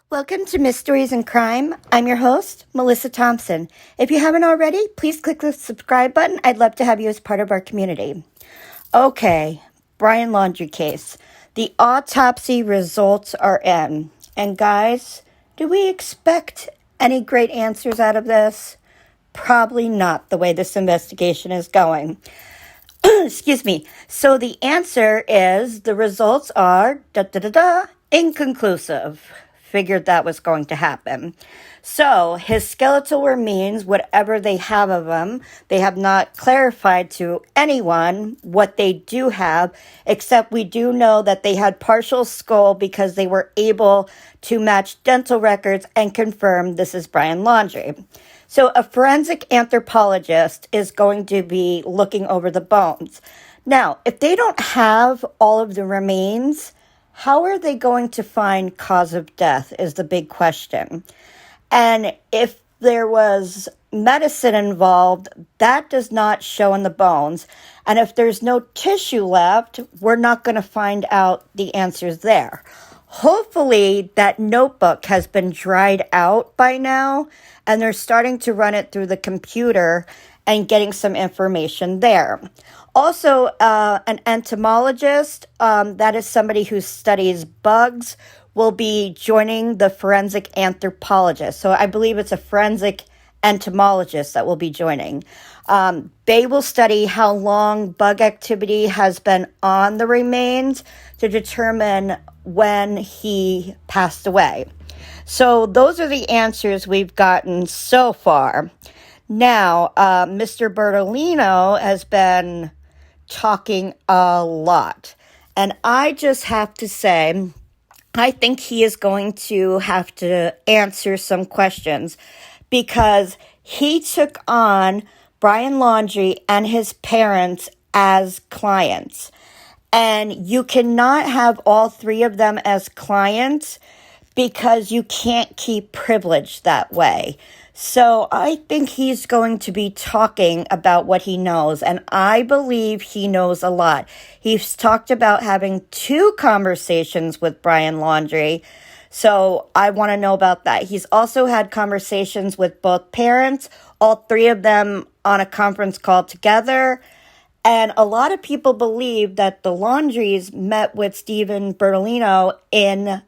Welcome to Mysteries and Crime. I'm your host, Melissa Thompson. If you haven't already, please click the subscribe button. I'd love to have you as part of our community. Okay, Brian Laundrie case. The autopsy results are in. And guys, do we expect any great answers out of this? Probably not the way this investigation is going. Excuse me. So the answer is the results are inconclusive. Figured that was going to happen. So his skeletal remains, whatever they have of him, they have not clarified to anyone what they do have, except we do know that they had partial skull because they were able to match dental records and confirm this is Brian Laundrie. So a forensic anthropologist is going to be looking over the bones. Now, if they don't have all of the remains, how are they going to find cause of death is the big question. And if there was medicine involved, that does not show in the bones. And if there's no tissue left, we're not going to find out the answers there. Hopefully that notebook has been dried out by now, and they're starting to run it through the computer and getting some information there. Also, an entomologist, that is somebody who studies bugs, will be joining the forensic anthropologist. So I believe it's a forensic entomologist that will be joining. They will study how long bug activity has been on the remains to determine when he passed away. So those are the answers we've gotten so far. Now, Mr. Bertolino has been talking a lot. And I just have to say, I think he is going to have to answer some questions because he took on Brian Laundrie and his parents as clients. And you cannot have all three of them as clients because you can't keep privilege that way. So I think he's going to be talking about what he knows, and I believe he knows a lot. He's talked about having 2 conversations with Brian Laundrie, so I want to know about that. He's also had conversations with both parents, all 3 of them on a conference call together, and a lot of people believe that the Laundries met with Stephen Bertolino in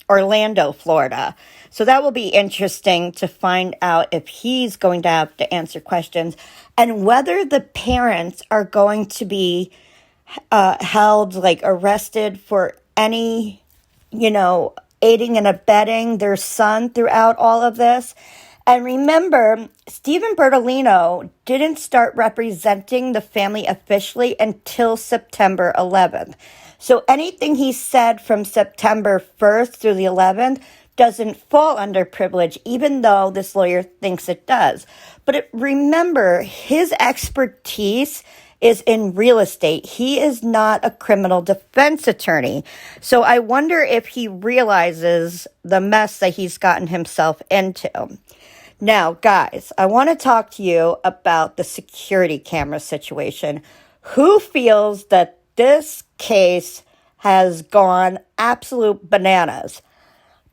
Orlando, Florida. So that will be interesting to find out if he's going to have to answer questions and whether the parents are going to be held, arrested for any, aiding and abetting their son throughout all of this. And remember, Stephen Bertolino didn't start representing the family officially until September 11th. So anything he said from September 1st through the 11th doesn't fall under privilege, even though this lawyer thinks it does. But remember, his expertise is in real estate. He is not a criminal defense attorney. So I wonder if he realizes the mess that he's gotten himself into. Now, guys, I want to talk to you about the security camera situation. Who feels that this case has gone absolute bananas?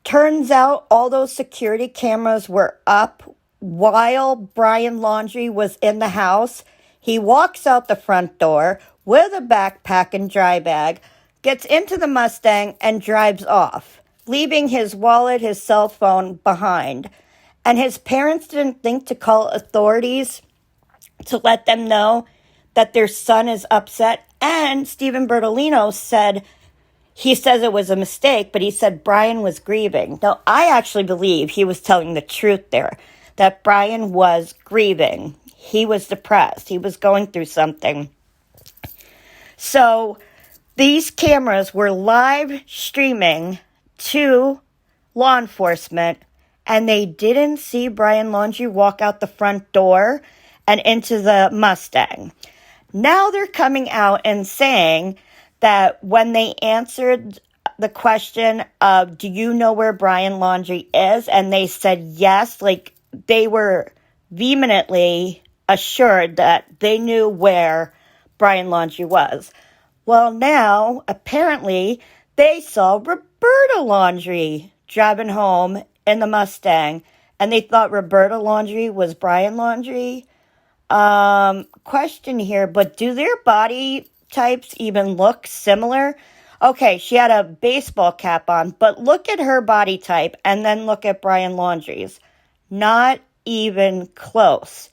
Turns out all those security cameras were up while Brian Laundrie was in the house. He walks out the front door with a backpack and dry bag, gets into the Mustang, and drives off, leaving his wallet, his cell phone behind. And his parents didn't think to call authorities to let them know that their son is upset. And Stephen Bertolino said, he says it was a mistake, but he said Brian was grieving. Now, I actually believe he was telling the truth there, that Brian was grieving. He was depressed. He was going through something. So these cameras were live streaming to law enforcement, and they didn't see Brian Laundrie walk out the front door and into the Mustang. Now they're coming out and saying that when they answered the question of, do you know where Brian Laundrie is? And they said yes, they were vehemently assured that they knew where Brian Laundrie was. Well, now, apparently, they saw Roberta Laundrie driving home in the Mustang, and they thought Roberta Laundrie was Brian Laundrie. Question here, but do their body types even look similar? Okay, she had a baseball cap on, but look at her body type and then look at Brian Laundrie's. Not even close.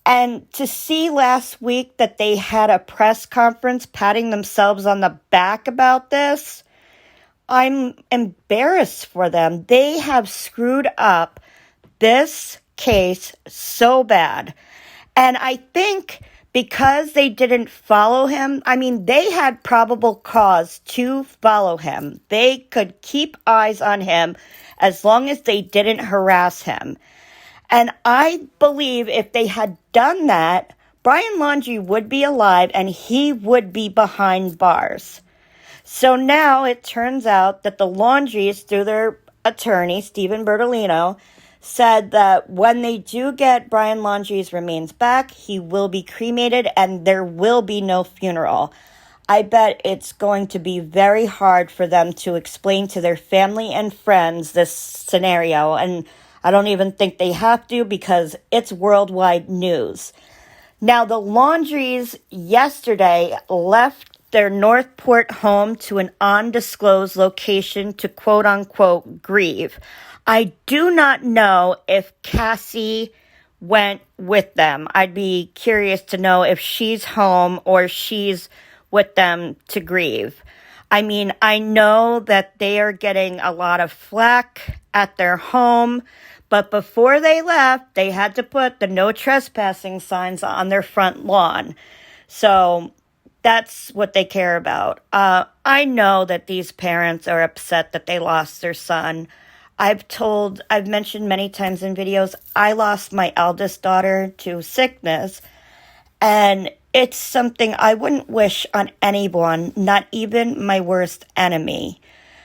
And to see last week that they had a press conference patting themselves on the back about this, I'm embarrassed for them. They have screwed up this case so bad. And I think because they didn't follow him, I mean, they had probable cause to follow him. They could keep eyes on him as long as they didn't harass him. And I believe if they had done that, Brian Laundrie would be alive and he would be behind bars. So now it turns out that the Laundries, through their attorney, Stephen Bertolino, said that when they do get Brian Laundrie's remains back, he will be cremated and there will be no funeral. I bet it's going to be very hard for them to explain to their family and friends this scenario, and I don't even think they have to because it's worldwide news. Now, the Laundries yesterday left their Northport home to an undisclosed location to quote-unquote grieve. I do not know if Cassie went with them. I'd be curious to know if she's home or she's with them to grieve. I mean, I know that they are getting a lot of flack at their home, but before they left, they had to put the no trespassing signs on their front lawn. So that's what they care about. I know that these parents are upset that they lost their son. I've mentioned many times in videos, I lost my eldest daughter to sickness, and it's something I wouldn't wish on anyone, not even my worst enemy.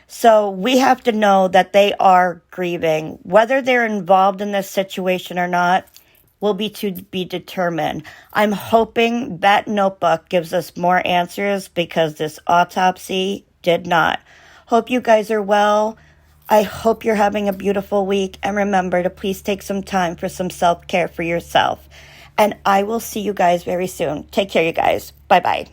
So we have to know that they are grieving. Whether they're involved in this situation or not will be to be determined. I'm hoping that notebook gives us more answers because this autopsy did not. Hope you guys are well. I hope you're having a beautiful week. And remember to please take some time for some self-care for yourself. And I will see you guys very soon. Take care, you guys. Bye-bye.